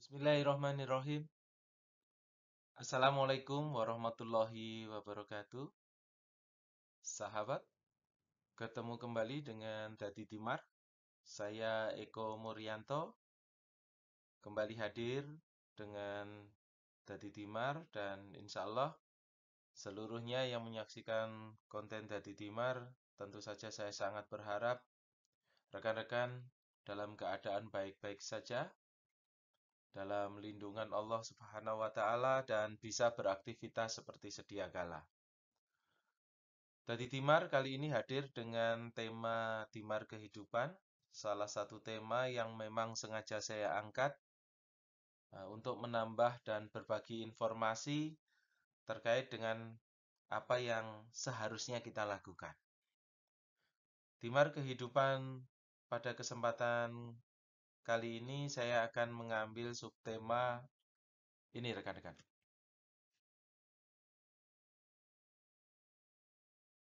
Bismillahirrahmanirrahim. Assalamualaikum warahmatullahi wabarakatuh. Sahabat, ketemu kembali dengan Dadi Timar. Saya Eko Muryanto, kembali hadir dengan Dadi Timar dan insya Allah seluruhnya yang menyaksikan konten Dadi Timar, tentu saja saya sangat berharap rekan-rekan dalam keadaan baik-baik saja, dalam lindungan Allah Subhanahu wa Ta'ala, dan bisa beraktivitas seperti sedia kala. Dadi Timar kali ini hadir dengan tema Timar Kehidupan, salah satu tema yang memang sengaja saya angkat untuk menambah dan berbagi informasi terkait dengan apa yang seharusnya kita lakukan. Timar Kehidupan pada kesempatan kali ini saya akan mengambil subtema ini rekan-rekan.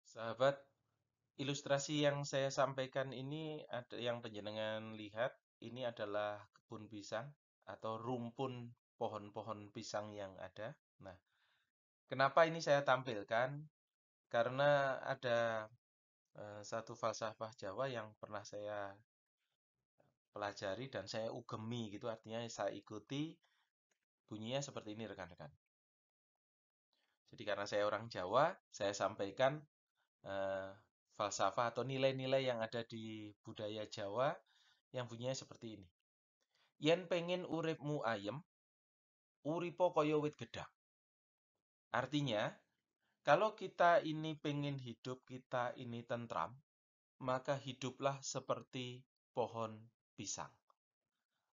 Sahabat, ilustrasi yang saya sampaikan ini ada yang penjenengan lihat, ini adalah kebun pisang atau rumpun pohon-pohon pisang yang ada. Nah, kenapa ini saya tampilkan? Karena ada satu falsafah Jawa yang pernah saya pelajari dan saya ugemi gitu, artinya saya ikuti bunyinya seperti ini rekan-rekan. Jadi karena saya orang Jawa, saya sampaikan eh, falsafah atau nilai-nilai yang ada di budaya Jawa yang bunyinya seperti ini. Yen pengen uripmu ayem, uripo koyo wit gedang. Artinya, kalau kita ini pengen hidup kita ini tentram, maka hiduplah seperti pohon pisang.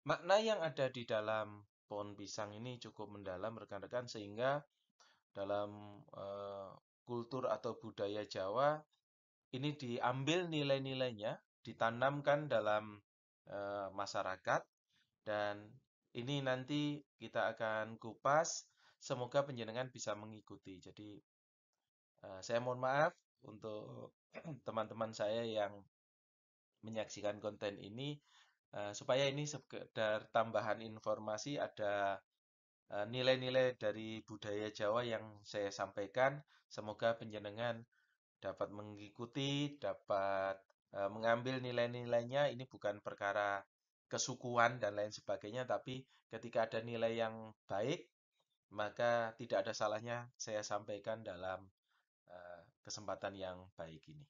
Makna yang ada di dalam pohon pisang ini cukup mendalam rekan-rekan sehingga dalam kultur atau budaya Jawa ini diambil nilai-nilainya, ditanamkan dalam masyarakat dan ini nanti kita akan kupas. Semoga penjenengan bisa mengikuti. Jadi saya mohon maaf untuk teman-teman saya yang menyaksikan konten ini supaya ini sekedar tambahan informasi ada nilai-nilai dari budaya Jawa yang saya sampaikan. Semoga penjenengan dapat mengikuti, dapat mengambil nilai-nilainya. Ini bukan perkara kesukuan dan lain sebagainya, tapi ketika ada nilai yang baik, maka tidak ada salahnya saya sampaikan dalam kesempatan yang baik ini.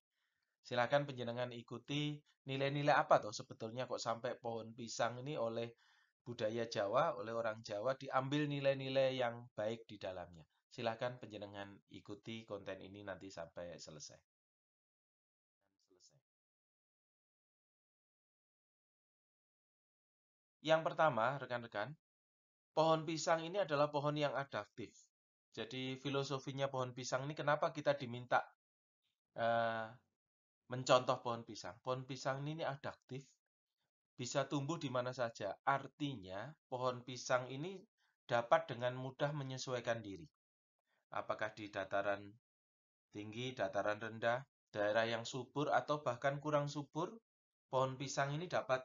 Silakan penjenengan ikuti nilai-nilai apa toh sebetulnya kok sampai pohon pisang ini oleh budaya Jawa, oleh orang Jawa diambil nilai-nilai yang baik di dalamnya. Silakan penjenengan ikuti konten ini nanti sampai selesai. Yang pertama, rekan-rekan, pohon pisang ini adalah pohon yang adaptif. Jadi filosofinya pohon pisang ini kenapa kita diminta eh, mencontoh pohon pisang? Pohon pisang ini adaptif, bisa tumbuh di mana saja. Artinya, pohon pisang ini dapat dengan mudah menyesuaikan diri. Apakah di dataran tinggi, dataran rendah, daerah yang subur, atau bahkan kurang subur, pohon pisang ini dapat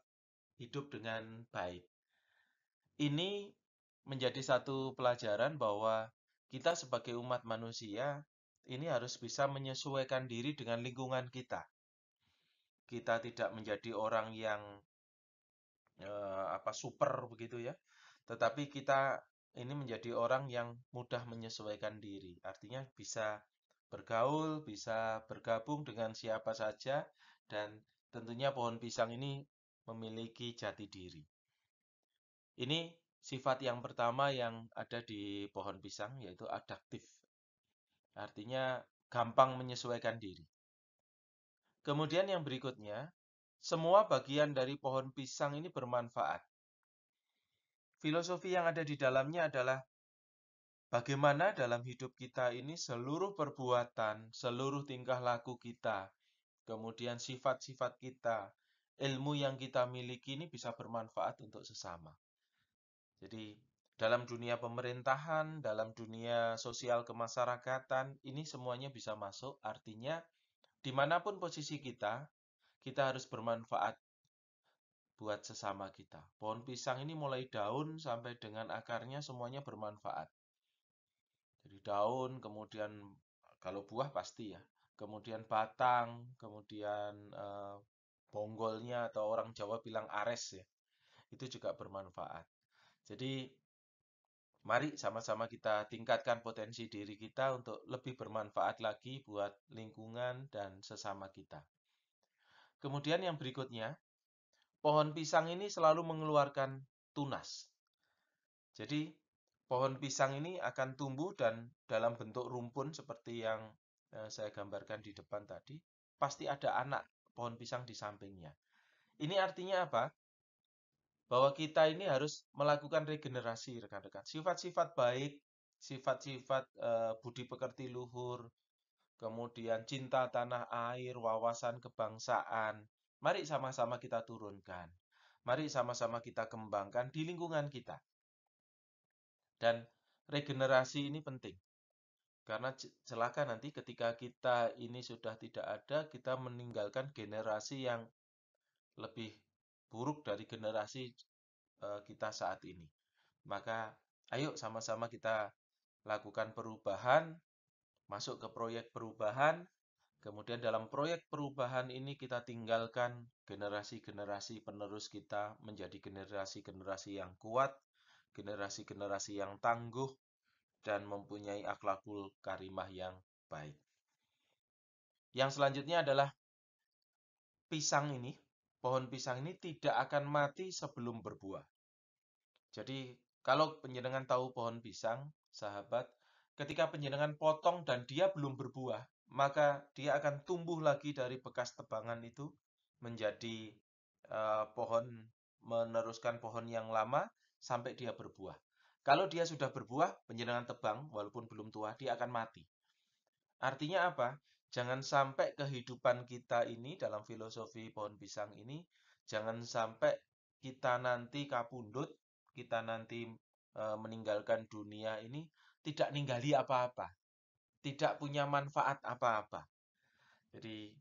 hidup dengan baik. Ini menjadi satu pelajaran bahwa kita sebagai umat manusia ini harus bisa menyesuaikan diri dengan lingkungan kita. Kita tidak menjadi orang yang super begitu ya. Tetapi kita ini menjadi orang yang mudah menyesuaikan diri. Artinya bisa bergaul, bisa bergabung dengan siapa saja dan tentunya pohon pisang ini memiliki jati diri. Ini sifat yang pertama yang ada di pohon pisang yaitu adaptif. Artinya gampang menyesuaikan diri. Kemudian yang berikutnya, semua bagian dari pohon pisang ini bermanfaat. Filosofi yang ada di dalamnya adalah bagaimana dalam hidup kita ini seluruh perbuatan, seluruh tingkah laku kita, kemudian sifat-sifat kita, ilmu yang kita miliki ini bisa bermanfaat untuk sesama. Jadi dalam dunia pemerintahan, dalam dunia sosial kemasyarakatan, ini semuanya bisa masuk. Artinya dimanapun posisi kita, kita harus bermanfaat buat sesama kita. Pohon pisang ini mulai daun sampai dengan akarnya semuanya bermanfaat. Jadi daun, kemudian kalau buah pasti ya, kemudian batang, kemudian bonggolnya atau orang Jawa bilang ares ya, itu juga bermanfaat. Jadi mari sama-sama kita tingkatkan potensi diri kita untuk lebih bermanfaat lagi buat lingkungan dan sesama kita. Kemudian yang berikutnya, pohon pisang ini selalu mengeluarkan tunas. Jadi pohon pisang ini akan tumbuh dan dalam bentuk rumpun seperti yang saya gambarkan di depan tadi, pasti ada anak pohon pisang di sampingnya. Ini artinya apa? Bahwa kita ini harus melakukan regenerasi, rekan-rekan. Sifat-sifat baik, sifat-sifat budi pekerti luhur, kemudian cinta tanah air, wawasan kebangsaan. Mari sama-sama kita turunkan. Mari sama-sama kita kembangkan di lingkungan kita. Dan regenerasi ini penting. Karena celaka nanti ketika kita ini sudah tidak ada, kita meninggalkan generasi yang lebih buruk dari generasi kita saat ini. Maka ayo sama-sama kita lakukan perubahan, masuk ke proyek perubahan, kemudian dalam proyek perubahan ini kita tinggalkan generasi-generasi penerus kita menjadi generasi-generasi yang kuat, generasi-generasi yang tangguh, dan mempunyai akhlakul karimah yang baik. Yang selanjutnya adalah pisang ini, pohon pisang ini tidak akan mati sebelum berbuah. Jadi, kalau penjenengan tahu pohon pisang, sahabat, ketika penjenengan potong dan dia belum berbuah, maka dia akan tumbuh lagi dari bekas tebangan itu menjadi pohon, meneruskan pohon yang lama sampai dia berbuah. Kalau dia sudah berbuah, penjenengan tebang, walaupun belum tua, dia akan mati. Artinya apa? Jangan sampai kehidupan kita ini dalam filosofi pohon pisang ini, jangan sampai kita nanti kapundut, kita nanti meninggalkan dunia ini tidak ninggali apa-apa, tidak punya manfaat apa-apa. Jadi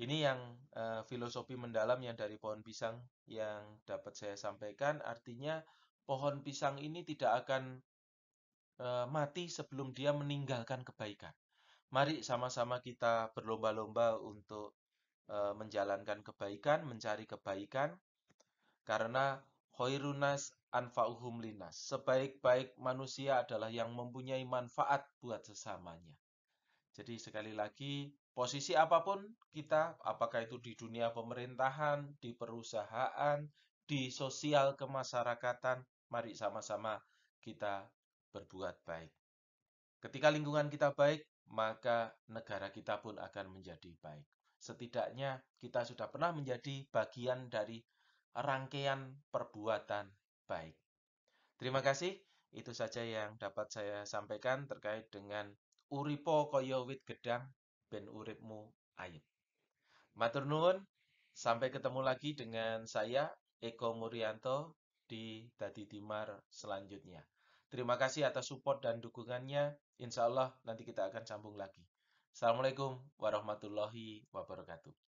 ini yang filosofi mendalam yang dari pohon pisang yang dapat saya sampaikan. Artinya pohon pisang ini tidak akan mati sebelum dia meninggalkan kebaikan. Mari sama-sama kita berlomba-lomba untuk menjalankan kebaikan, mencari kebaikan, karena khairunas anfa'uhum linas. Sebaik-baik manusia adalah yang mempunyai manfaat buat sesamanya. Jadi sekali lagi, posisi apapun kita, apakah itu di dunia pemerintahan, di perusahaan, di sosial kemasyarakatan, mari sama-sama kita berbuat baik. Ketika lingkungan kita baik, maka negara kita pun akan menjadi baik. Setidaknya kita sudah pernah menjadi bagian dari rangkaian perbuatan baik. Terima kasih. Itu saja yang dapat saya sampaikan terkait dengan uripo kaya wit gedang ben uripmu ayem. Matur nuwun. Sampai ketemu lagi dengan saya Eko Murianto di Dadi Timar selanjutnya. Terima kasih atas support dan dukungannya. Insya Allah nanti kita akan sambung lagi. Assalamualaikum warahmatullahi wabarakatuh.